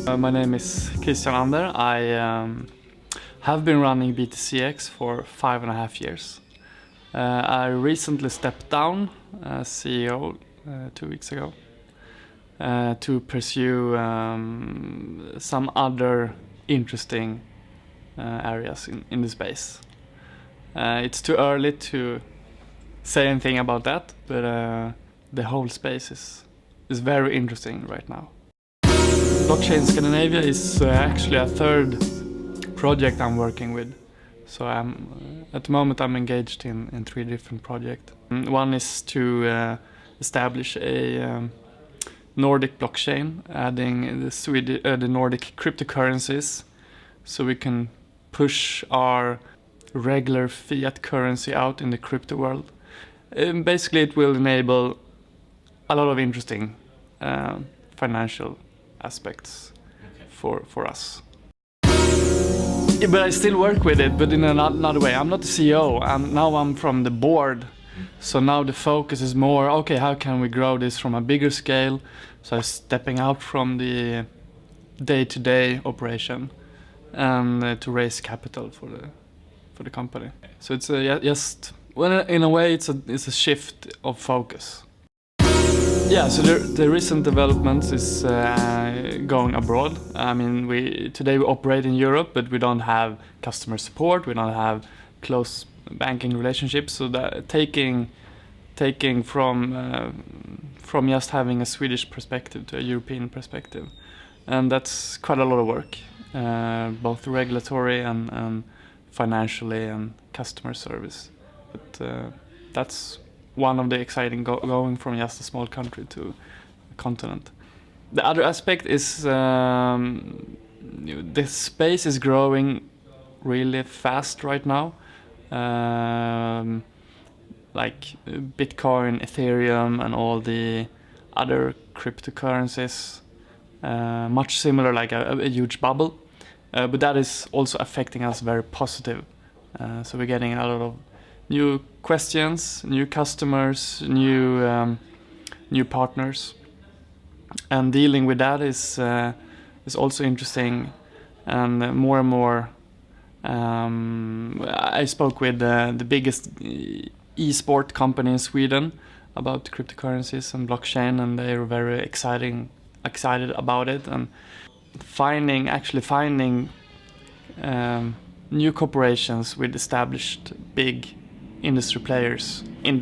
My name is Christian Ander. I have been running BTCX for 5.5 years. I recently stepped down as CEO 2 weeks ago to pursue some other interesting areas in the space. It's too early to say anything about that, but the whole space is very interesting right now. Blockchain Scandinavia is actually a third project I'm working with. So at the moment I'm engaged in 3 different projects. One is to establish a Nordic blockchain, adding the Nordic cryptocurrencies, so we can push our regular fiat currency out in the crypto world. Basically it will enable a lot of interesting financial aspects for us. Yeah, but I still work with it, but in another way. I'm not the CEO. Now I'm from the board. So now the focus is more, okay, how can we grow this from a bigger scale? So I'm stepping out from the day-to-day operation and to raise capital for the company. So it's just, well, in a way, it's a shift of focus. Yeah, so the recent developments is going abroad. I mean, today we operate in Europe, but we don't have customer support. We don't have close banking relationships. So that taking from just having a Swedish perspective to a European perspective, and that's quite a lot of work, both regulatory and financially and customer service. But that's one of the exciting going from just a small country to a continent. The other aspect is the space is growing really fast right now. Like Bitcoin, Ethereum and all the other cryptocurrencies, much similar, like a huge bubble. But that is also affecting us very positive. So we're getting a lot of new questions, new customers, new partners, and dealing with that is also interesting. And more, I spoke with the biggest e-sport company in Sweden about cryptocurrencies and blockchain, and they were very excited about it, and actually finding new corporations with established big industry players in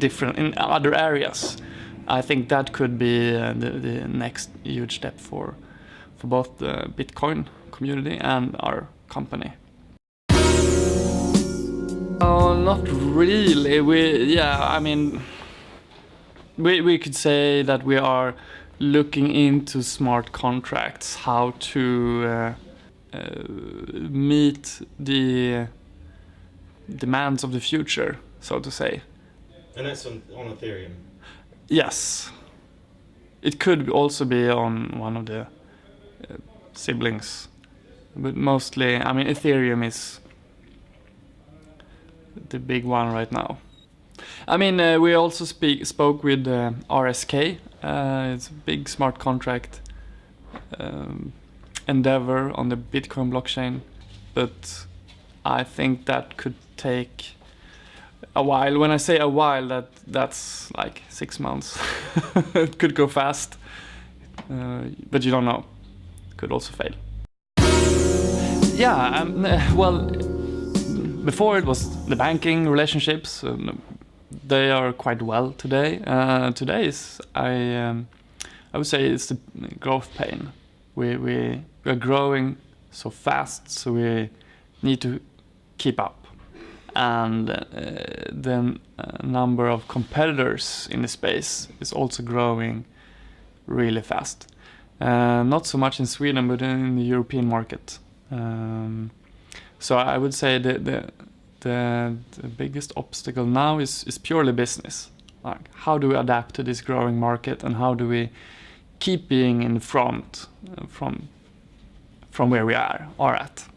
other areas. I think that could be the next huge step for both the Bitcoin community and our company. Oh, not really. We could say that we are looking into smart contracts, how to meet the demands of the future, so to say. And that's on Ethereum? Yes. It could also be on one of the siblings. But mostly, I mean, Ethereum is the big one right now. I mean, we also spoke with RSK. It's a big smart contract endeavor on the Bitcoin blockchain, but I think that could take a while. When I say a while, that's like 6 months. It could go fast, but you don't know. It could also fail. Yeah, well, before it was the banking relationships. They are quite well today. Today is, I would say, it's the growth pain. We are growing so fast, so we need to keep up. And the number of competitors in the space is also growing really fast. Not so much in Sweden, but in the European market. So I would say the biggest obstacle now is purely business. Like, how do we adapt to this growing market, and how do we keep being in the front from where we are at?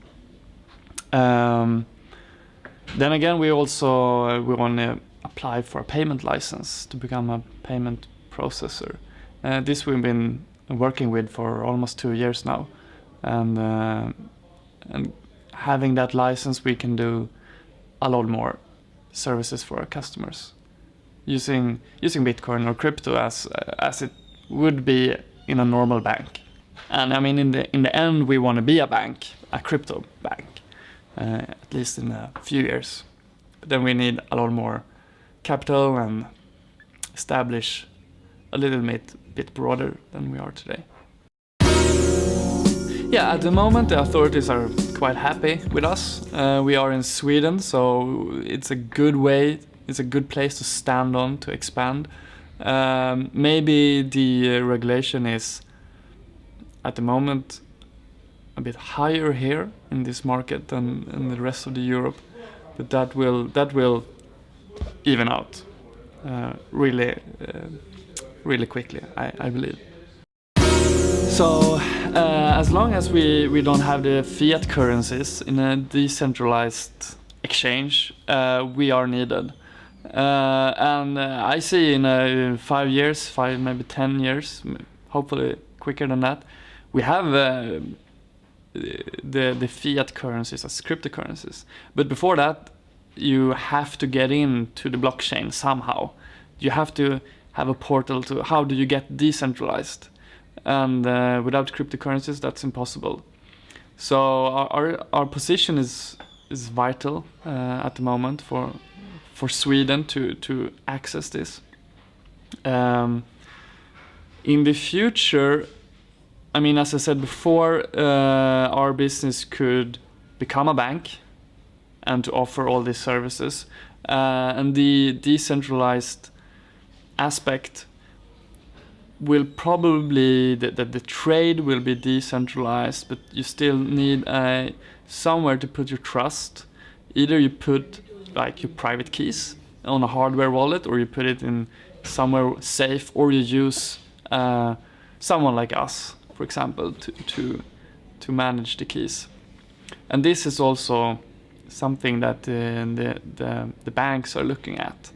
Then again, we want to apply for a payment license to become a payment processor. This we've been working with for almost 2 years now. and having that license, we can do a lot more services for our customers using Bitcoin or crypto as it would be in a normal bank. And I mean, in the end, we want to be a bank, a crypto bank, at least in a few years. But then we need a lot more capital and establish a little bit broader than we are today. Yeah, at the moment the authorities are quite happy with us. We are in Sweden, so it's a good way, it's a good place to stand on to expand. Maybe the regulation is at the moment a bit higher here in this market than in the rest of the Europe, but that will even out really quickly, I believe. So as long as we don't have the fiat currencies in a decentralized exchange, we are needed. And I see in 5 years, maybe 10 years, hopefully quicker than that, we have the fiat currencies as cryptocurrencies. But before that, you have to get into the blockchain somehow. You have to have a portal to how do you get decentralized. And without cryptocurrencies, that's impossible. So our position is vital at the moment for Sweden to access this. In the future, I mean, as I said before, our business could become a bank and to offer all these services. And the decentralized aspect will probably, the trade will be decentralized, but you still need somewhere to put your trust. Either you put like your private keys on a hardware wallet, or you put it in somewhere safe, or you use someone like us, for example, to manage the keys. And this is also something that the banks are looking at.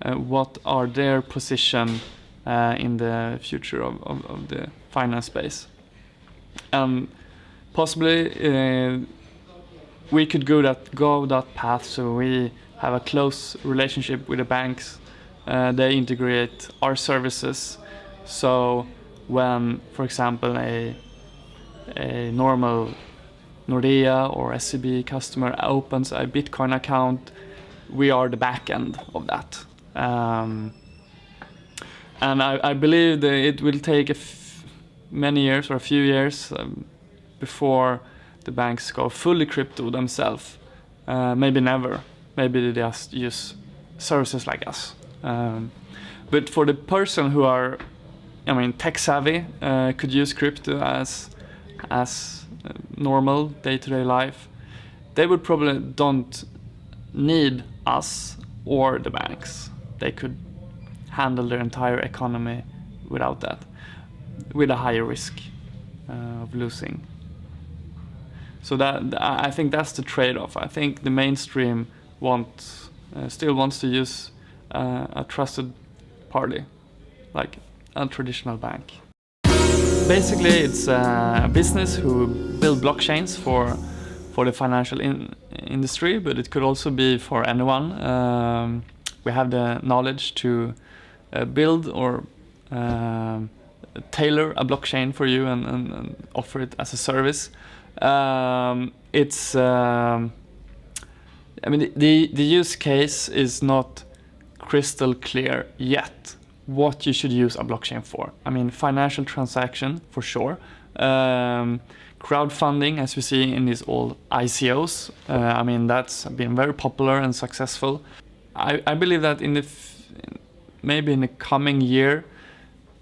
What are their position in the future of the finance space? And possibly we could go that path, so we have a close relationship with the banks. They integrate our services, so when, for example, a normal Nordea or SEB customer opens a Bitcoin account, we are the back end of that. And I believe that it will take many years or a few years before the banks go fully crypto themselves. Maybe never. Maybe they just use services like us. But for the person who are, I mean, tech savvy, could use crypto as normal day-to-day life, they would probably don't need us or the banks. They could handle their entire economy without that, with a higher risk of losing. So that I think that's the trade-off. I think the mainstream still wants to use a trusted party, like a traditional bank. Basically, it's a business who build blockchains for the financial industry, but it could also be for anyone. We have the knowledge to build or tailor a blockchain for you and offer it as a service. I mean, the use case is not crystal clear yet what you should use a blockchain for. I mean, financial transaction for sure. Crowdfunding, as we see in these old ICOs, I mean, that's been very popular and successful. I believe that maybe in the coming year,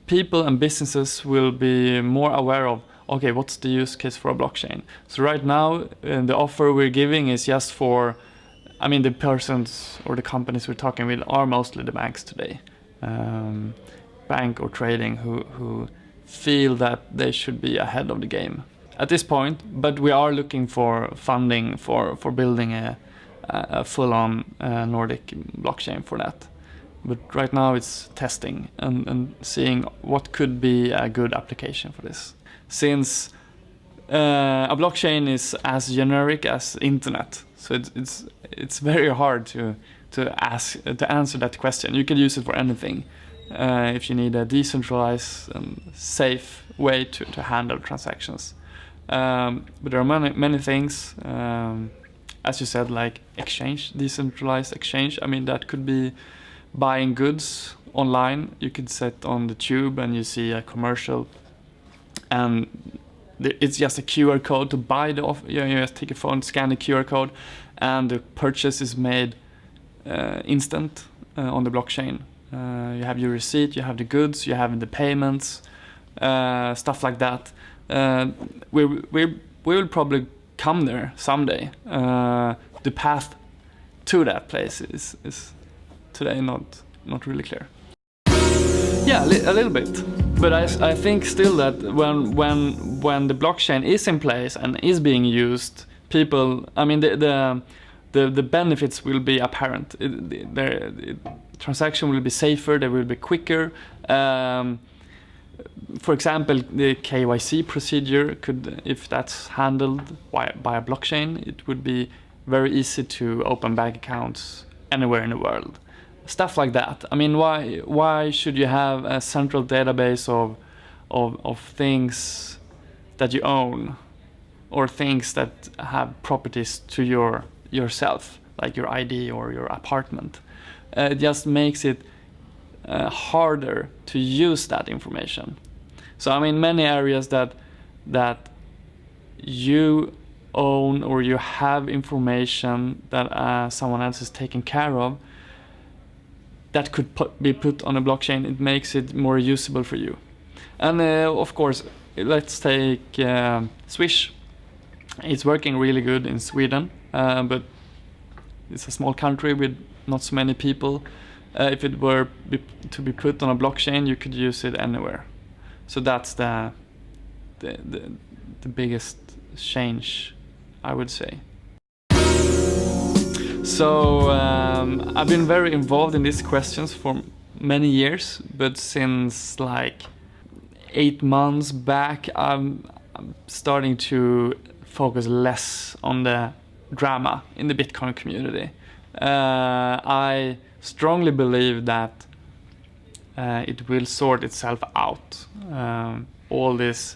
people and businesses will be more aware of, okay, what's the use case for a blockchain? So right now, the offer we're giving is just for, I mean, the persons or the companies we're talking with are mostly the banks today. Bank or trading who feel that they should be ahead of the game at this point, but we are looking for funding for building a full-on Nordic blockchain for that. But right now it's testing and seeing what could be a good application for this. Since a blockchain is as generic as internet, so it's very hard to answer that question. You can use it for anything if you need a decentralized and safe way to handle transactions. But there are many things, as you said, like exchange, decentralized exchange. I mean, that could be buying goods online. You could sit on the tube and you see a commercial, and it's just a QR code to buy you just take a phone, scan the QR code, and the purchase is made instant on the blockchain. You have your receipt, you have the goods, you have the payments, stuff like that. We will probably come there someday. The path to that place is today not really clear. Yeah, a little bit. But I think still that when the blockchain is in place and is being used, people, I mean, the benefits will be apparent. Transaction will be safer, they will be quicker. For example, the KYC procedure could, if that's handled by a blockchain, it would be very easy to open bank accounts anywhere in the world. Stuff like that. I mean, why should you have a central database of things that you own, or things that have properties to yourself, like your ID or your apartment? It just makes it harder to use that information. So I mean, many areas that you own or you have information that someone else is taking care of, that could be put on a blockchain. It makes it more usable for you. And of course, let's take Swish. It's working really good in Sweden, but it's a small country with not so many people. If it were to be put on a blockchain, you could use it anywhere. So that's the biggest change, I would say. So I've been very involved in these questions for many years, but since like 8 months back, I'm starting to focus less on the drama in the Bitcoin community. I strongly believe that it will sort itself out. All this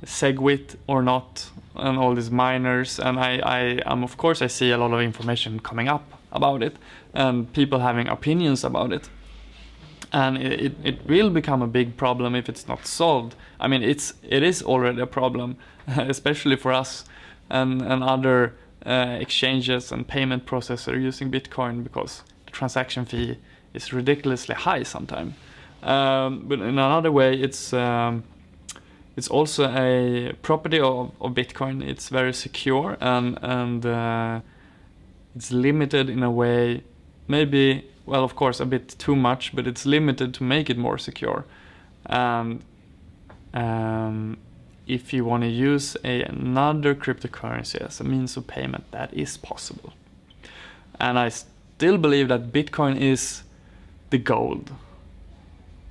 SegWit or not, and all these miners, and I of course I see a lot of information coming up about it, and people having opinions about it, and it will become a big problem if it's not solved. I mean, it is already a problem, especially for us and other exchanges and payment processors using Bitcoin, because the transaction fee is ridiculously high sometimes. But in another way, it's also a property of Bitcoin. It's very secure, and it's limited in a way, maybe, well, of course, a bit too much, but it's limited to make it more secure. And if you want to use another cryptocurrency as a means of payment, that is possible. And I still believe that Bitcoin is the gold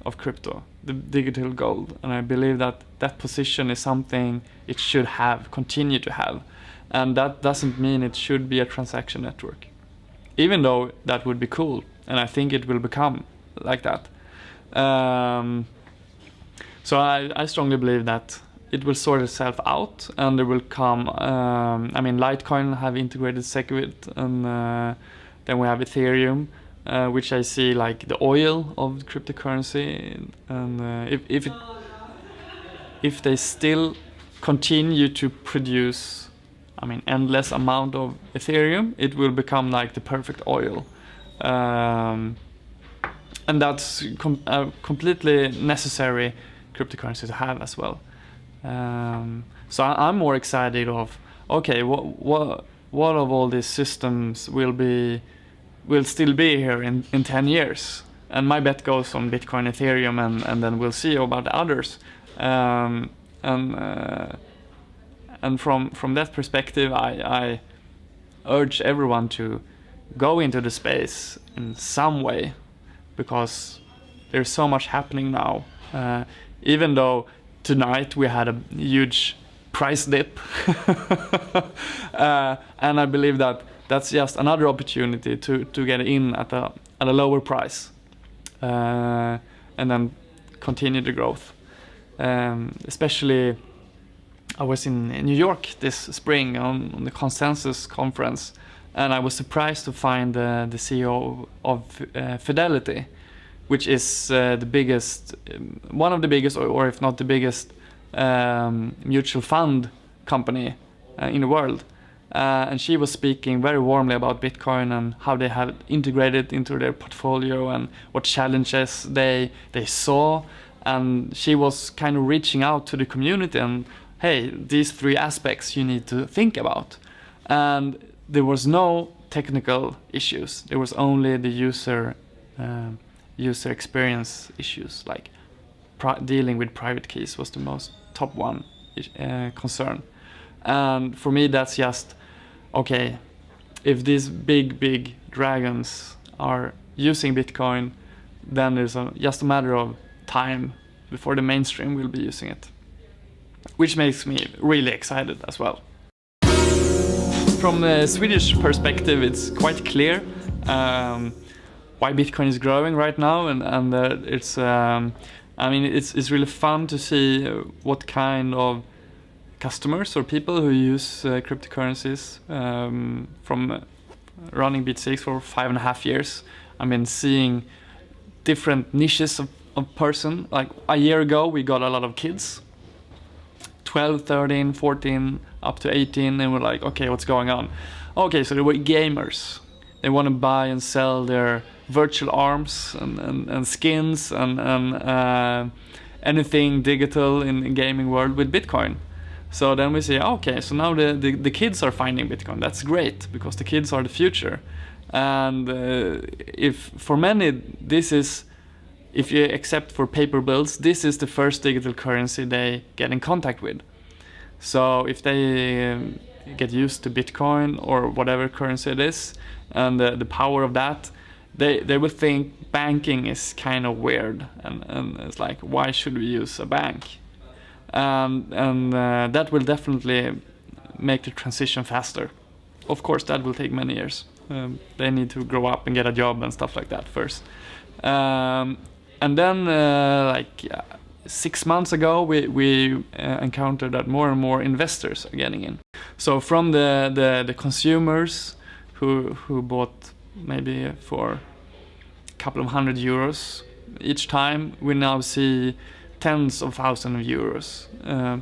of crypto, the digital gold, and I believe that that position is something it should continue to have, and that doesn't mean it should be a transaction network, even though that would be cool, and I think it will become like that. So I strongly believe that it will sort itself out, and there will come, I mean, Litecoin have integrated SegWit, and then we have Ethereum, which I see like the oil of cryptocurrency, and if they still continue to produce, I mean, endless amount of Ethereum, it will become like the perfect oil, and that's completely necessary cryptocurrency to have as well. So I'm more excited of, okay, what of all these systems will still be here in 10 years, and my bet goes on Bitcoin, Ethereum, and then we'll see about the others. And from that perspective, I urge everyone to go into the space in some way, because there's so much happening now. Even though tonight we had a huge price dip. And I believe that that's just another opportunity to get in at a lower price, and then continue the growth. Especially, I was in New York this spring on the Consensus conference, and I was surprised to find the CEO of Fidelity, which is the biggest, one of the biggest, or if not the biggest, mutual fund company in the world. And she was speaking very warmly about Bitcoin and how they have integrated into their portfolio and what challenges they saw. And she was kind of reaching out to the community and, hey, these 3 aspects you need to think about. And there was no technical issues. There was only the user experience issues, like dealing with private keys was the most top one concern. And for me, that's just, okay, if these big dragons are using Bitcoin, then there's just a matter of time before the mainstream will be using it, which makes me really excited as well. From a Swedish perspective, it's quite clear why Bitcoin is growing right now, and it's I mean, it's really fun to see what kind of customers or people who use cryptocurrencies from running BTCX for 5.5 years. I mean, seeing different niches of person. Like a year ago, we got a lot of kids, 12, 13, 14, up to 18, and we're like, okay, what's going on? Okay, so they were gamers. They want to buy and sell their virtual arms and skins and anything digital in the gaming world with Bitcoin. So then we say, okay, so now the kids are finding Bitcoin. That's great, because the kids are the future. And if for many, this is, if you accept for paper bills, this is the first digital currency they get in contact with. So if they get used to Bitcoin or whatever currency it is, and the power of that, they will think banking is kind of weird, and it's like, why should we use a bank? And that will definitely make the transition faster. Of course, that will take many years. They need to grow up and get a job and stuff like that first. And then, 6 months ago, we encountered that more and more investors are getting in. So from the consumers who bought maybe for a couple of €100 each time, we now see tens of thousands of euros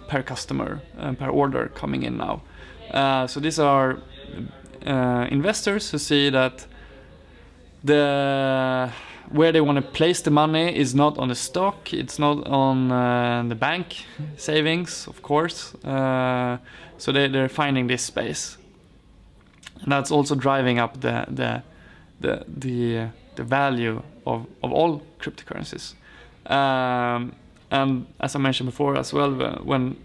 per customer per order coming in now. So these are investors who see that where they want to place the money is not on the stock, it's not on the bank savings, of course. So they're finding this space, and that's also driving up the value of all cryptocurrencies. And as I mentioned before as well, when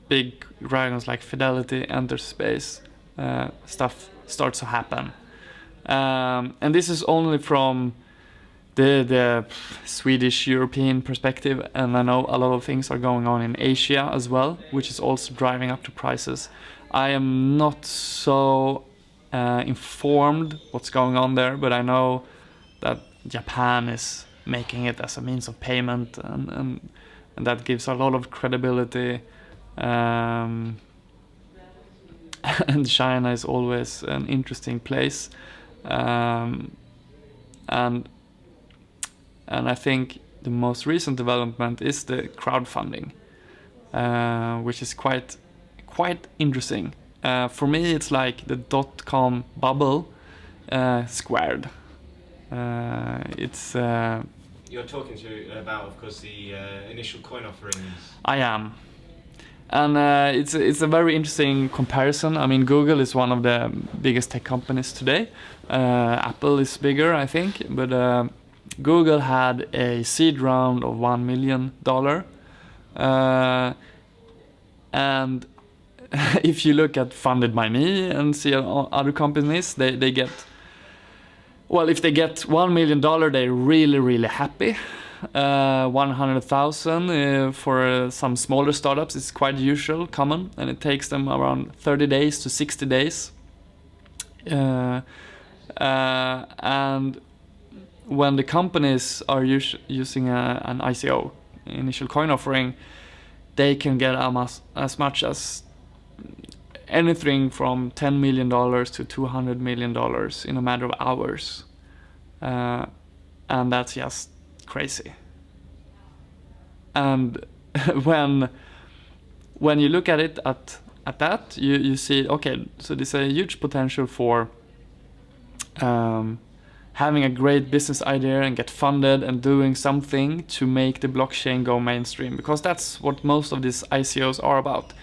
big dragons like Fidelity enter space, stuff starts to happen. And this is only from the Swedish European perspective, and I know a lot of things are going on in Asia as well, which is also driving up the prices. I am not so informed what's going on there, but I know that Japan is making it as a means of payment, and that gives a lot of credibility. And China is always an interesting place. And I think the most recent development is the crowdfunding, which is quite interesting. For me, it's like the .com bubble squared. You're talking about, of course, the initial coin offerings. I am. And it's a very interesting comparison. I mean, Google is one of the biggest tech companies today. Apple is bigger, I think, but Google had a seed round of $1 million. And if you look at funded by me and see other companies, they get, well, if they get $1 million, they're really, really happy. 100,000 for some smaller startups is quite usual, common, and it takes them around 30 days to 60 days. And when the companies are using an ICO, initial coin offering, they can get as much as anything from $10 million to $200 million in a matter of hours. And that's just crazy. And when you look at it at that, you see, okay, so there's a huge potential for having a great business idea and get funded and doing something to make the blockchain go mainstream, because that's what most of these ICOs are about.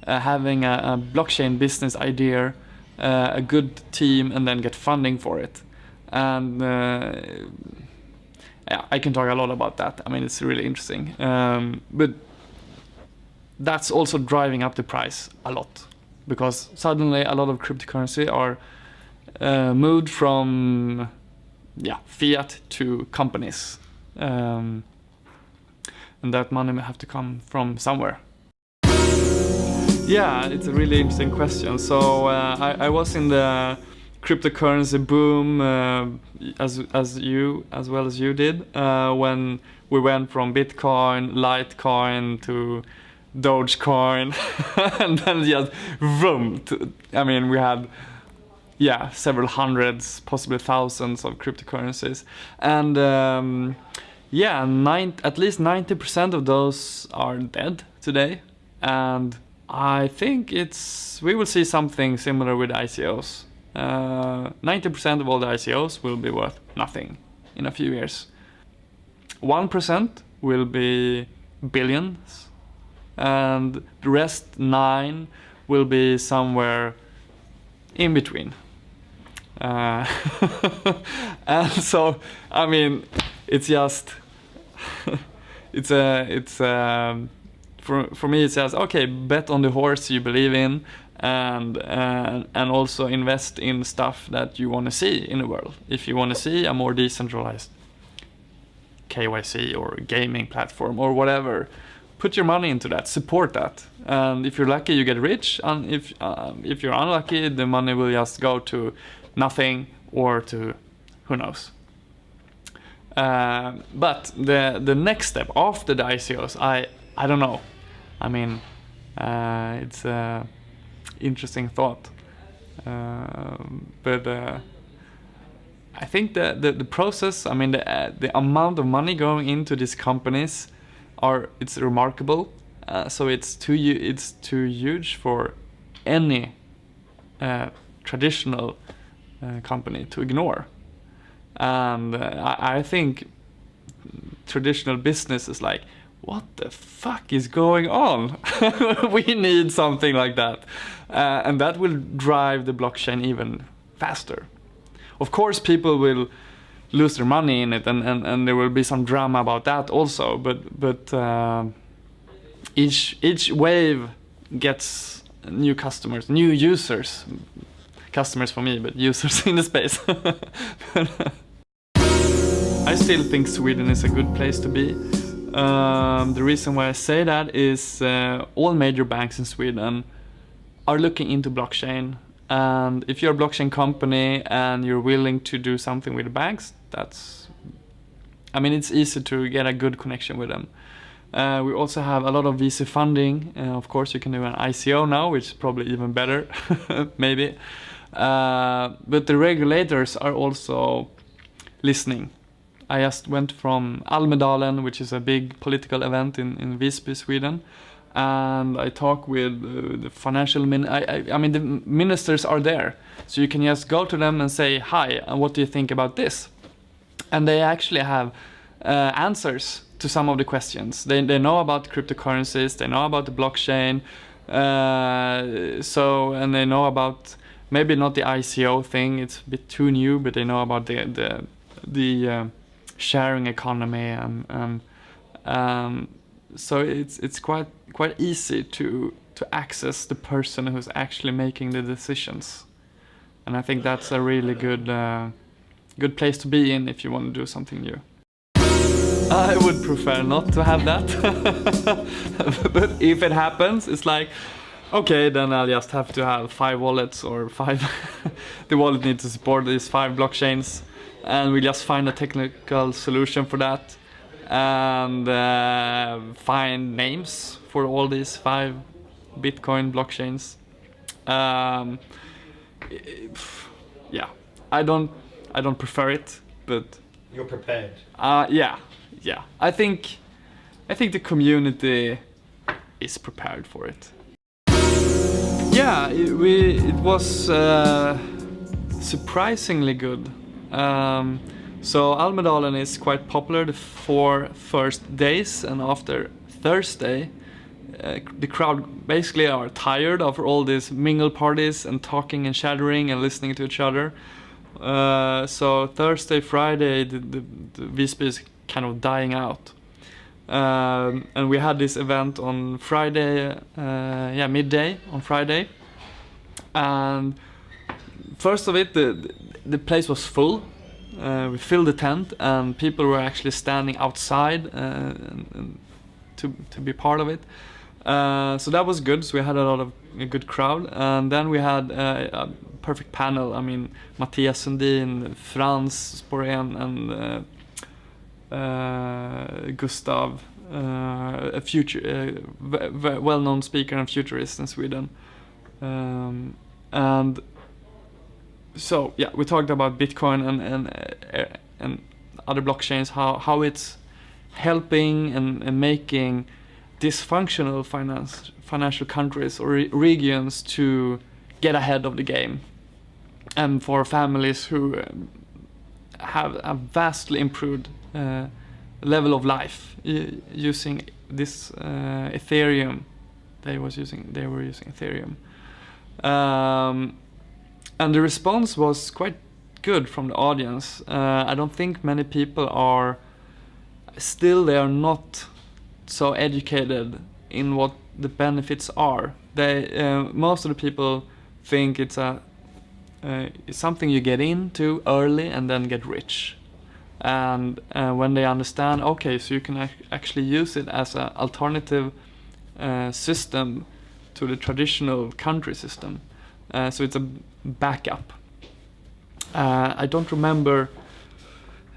Having a blockchain business idea, a good team, and then get funding for it. And yeah, I can talk a lot about that. I mean, it's really interesting. But that's also driving up the price a lot, because suddenly a lot of cryptocurrency are moved from fiat to companies. And that money may have to come from somewhere. Yeah, it's a really interesting question. So I was in the cryptocurrency boom as well as you did when we went from Bitcoin, Litecoin to Dogecoin, and then just boom. We had several hundreds, possibly thousands of cryptocurrencies, and at least 90% of those are dead today, and I think we will see something similar with ICOs. 90% of all the ICOs will be worth nothing in a few years. 1% will be billions, and the rest 9 will be somewhere in between. And so, it's just for me it's just, okay, bet on the horse you believe in, and also invest in stuff that you want to see in the world. If you want to see a more decentralized KYC or gaming platform or whatever, put your money into that, support that, and if you're lucky you get rich, and if you're unlucky, the money will just go to nothing or to who knows. But the next step after the ICOs, I don't know. It's an interesting thought, but I think the process, the amount of money going into these companies it's remarkable. So it's too huge for any traditional company to ignore. And I think traditional business is like, what the fuck is going on? We need something like that. And that will drive the blockchain even faster. Of course, people will lose their money in it, and there will be some drama about that also. But each wave gets new customers, new users. Customers for me, but users in the space. I still think Sweden is a good place to be. The reason why I say that is all major banks in Sweden are looking into blockchain, and if you're a blockchain company and you're willing to do something with the banks, it's easy to get a good connection with them. We also have a lot of VC funding. Of course, you can do an ICO now, which is probably even better, maybe. But the regulators are also listening. I just went from Almedalen, which is a big political event in Visby, Sweden, and I talked with the financial the ministers are there, so you can just go to them and say, hi, and what do you think about this? And they actually have answers to some of the questions. They know about cryptocurrencies, they know about the blockchain, and they know about maybe not the ICO thing, it's a bit too new, but they know about the sharing economy, and so it's quite easy to access the person who's actually making the decisions, and I think that's a really good place to be in if you want to do something new. I would prefer not to have that. But if it happens, it's like, okay, then I'll just have to have 5 wallets or 5. The wallet needs to support these 5 blockchains, and we just find a technical solution for that, and find names for all these 5 Bitcoin blockchains. Yeah, I don't prefer it, but You're prepared. yeah. I think the community is prepared for it. Yeah, it was surprisingly good. So Almedalen is quite popular the 4 first days, and after Thursday, the crowd basically are tired of all these mingle parties and talking and chattering and listening to each other. So Thursday, Friday, the VSP is kind of dying out. And we had this event on Friday, midday on Friday. And first of it, the place was full. We filled the tent, and people were actually standing outside to be part of it. So that was good. So we had a good crowd, and then we had a perfect panel. I mean, Mattias Sundin, Frans Sporén, and Gustav, a well-known speaker and futurist in Sweden. And so yeah, we talked about Bitcoin and other blockchains, how it's helping and making dysfunctional financial countries or regions to get ahead of the game, and for families who have a vastly improved level of life using this Ethereum. They were using Ethereum, and the response was quite good from the audience. I don't think many people are not so educated in what the benefits are. Most of the people think it's something you get into early and then get rich. And when they understand, okay, so you can actually use it as an alternative system to the traditional country system. So it's a backup. I don't remember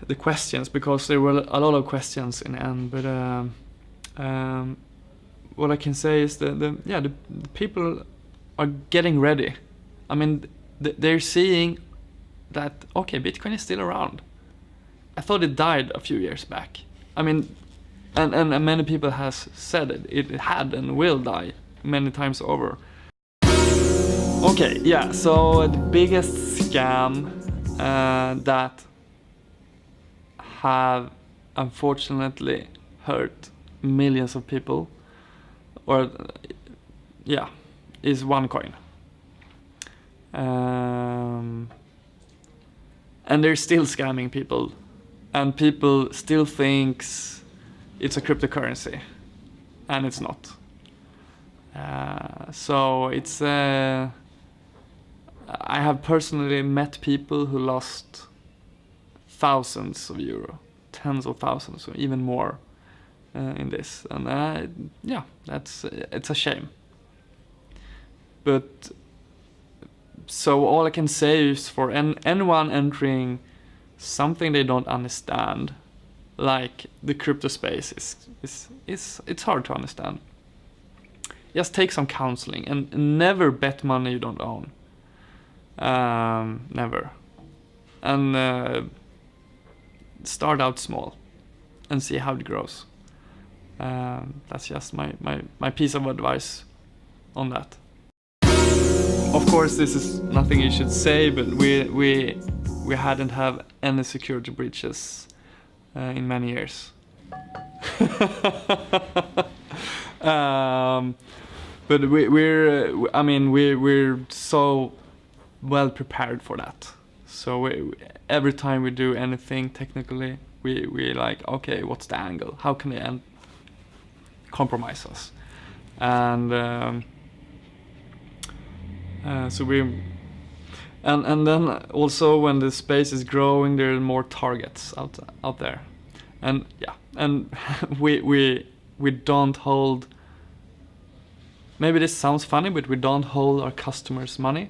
the questions because there were a lot of questions in the end, but what I can say is the people are getting ready. I mean, they're seeing that, okay, Bitcoin is still around. I thought it died a few years back. I mean, and many people has said it had and will die many times over. Okay, yeah, so the biggest scam that have unfortunately hurt millions of people, is OneCoin. And they're still scamming people, and people still thinks it's a cryptocurrency, and it's not. So it's I have personally met people who lost thousands of euro, tens of thousands, or even more in this, and it's a shame. But so all I can say is for anyone entering something they don't understand, like the crypto space, it's hard to understand. Just take some counseling and never bet money you don't own. Never. And start out small and see how it grows. That's just my piece of advice on that. Of course, this is nothing you should say, but we hadn't have any security breaches in many years. But we're so well prepared for that. So every time we do anything technically, we like, okay, what's the angle? How can they compromise us? And so and then also when the space is growing, there are more targets out there. And yeah, and we don't hold. Maybe this sounds funny, but we don't hold our customers' money.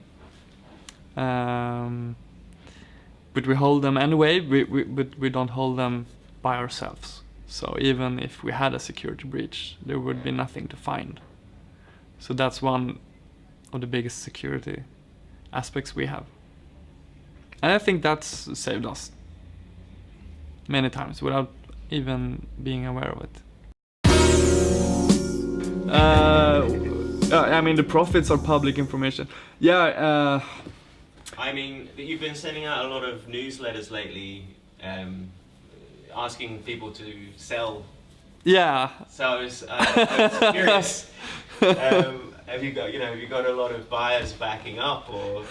But we hold them anyway. But we don't hold them by ourselves. So even if we had a security breach, there would be nothing to find. So that's one of the biggest security aspects we have. And I think that's saved us many times without even being aware of it. I mean, the profits are public information. Yeah. I mean, you've been sending out a lot of newsletters lately, asking people to sell. Yeah. So I was curious. Have you got a lot of buyers backing up, or?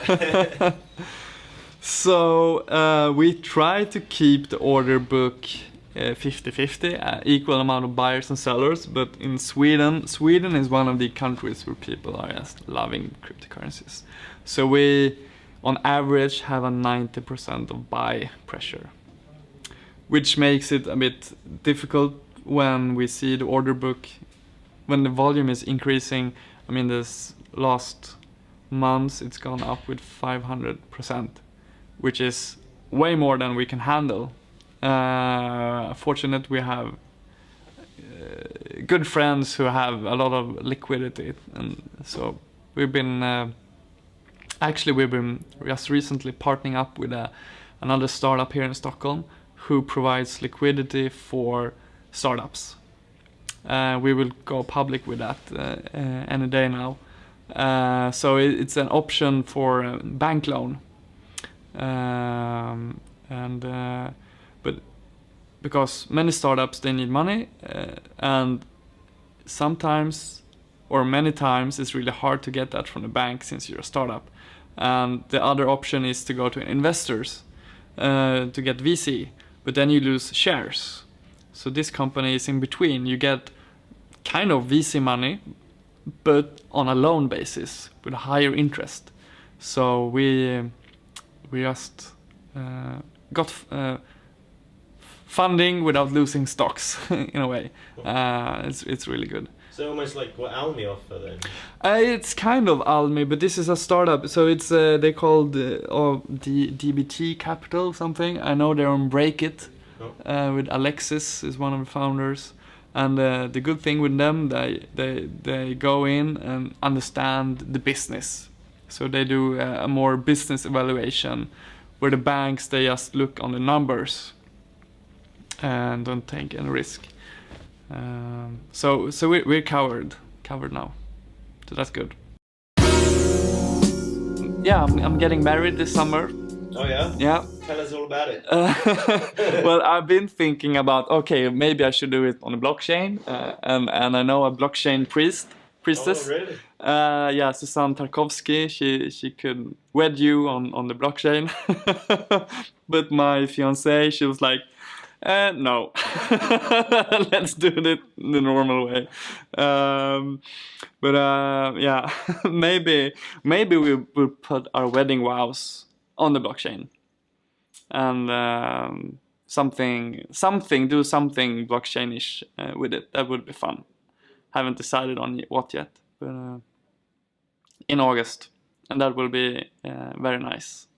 So we try to keep the order book 50-50, equal amount of buyers and sellers. But in Sweden is one of the countries where people are just loving cryptocurrencies. So we, on average, have a 90% of buy pressure, which makes it a bit difficult when we see the order book, when the volume is increasing. I mean, this last months it's gone up with 500%, which is way more than we can handle. Fortunate we have good friends who have a lot of liquidity, and so we've been just recently partnering up with another startup here in Stockholm who provides liquidity for startups. We will go public with that any day now. So it's an option for a bank loan. But because many startups, they need money, and sometimes or many times it's really hard to get that from the bank since you're a startup. And the other option is to go to investors to get VC, but then you lose shares. So this company is in between. You get kind of VC money, but on a loan basis with a higher interest. So we just got funding without losing stocks in a way. It's really good. So almost like what Almi offer then? It's kind of Almi, but this is a startup. So it's they called DBT Capital something. I know they're on Break It. With Alexis is one of the founders. And the good thing with them, they go in and understand the business. So they do a more business evaluation, where the banks, they just look on the numbers and don't take any risk. So we're covered now. So that's good. Yeah, I'm getting married this summer. Oh yeah? Yeah. Tell us all about it. Well, I've been thinking about, okay, maybe I should do it on a blockchain, and I know a blockchain priestess. Oh really? Yeah, Susanne Tarkovsky. She could wed you on the blockchain, but my fiance, she was like, no, let's do it the normal way. Yeah, maybe we'll put our wedding vows on the blockchain, and do something blockchain-ish with it. That would be fun. Haven't decided on what yet, but in August, and that will be very nice.